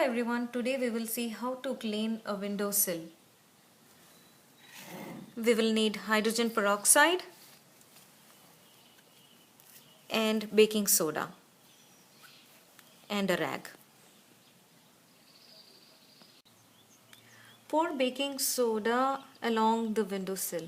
everyone, today we will see how to clean a windowsill. We will need hydrogen peroxide and baking soda and a rag. Pour baking soda along the windowsill.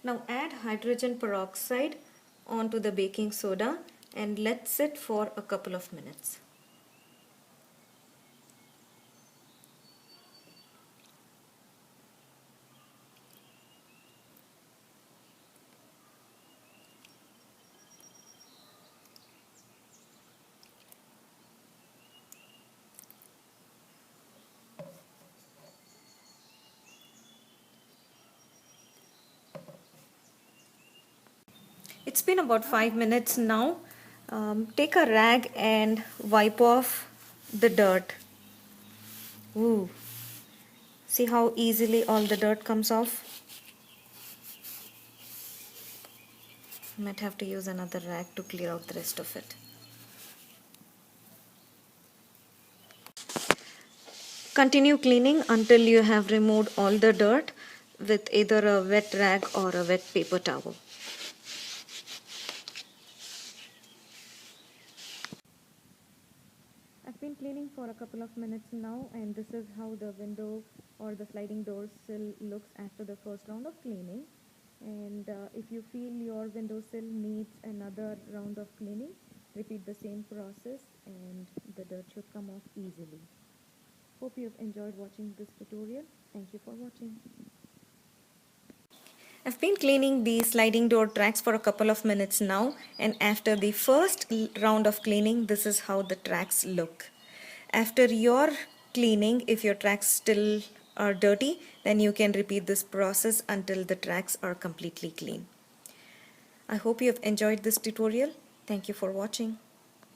Now add hydrogen peroxide onto the baking soda and let sit for a couple of minutes. It's been about 5 minutes now. Take a rag and wipe off the dirt. Ooh. See how easily all the dirt comes off? Might have to use another rag to clear out the rest of it. Continue cleaning until you have removed all the dirt with either a wet rag or a wet paper towel. I've been cleaning for a couple of minutes now, and this is how the window or the sliding door sill looks after the first round of cleaning. And if you feel your windowsill needs another round of cleaning, repeat the same process and the dirt should come off easily. Hope you have enjoyed watching this tutorial. Thank you for watching. I've been cleaning the sliding door tracks for a couple of minutes now, and after the first round of cleaning, this is how the tracks look. After your cleaning, if your tracks still are dirty, then you can repeat this process until the tracks are completely clean. I hope you have enjoyed this tutorial. Thank you for watching.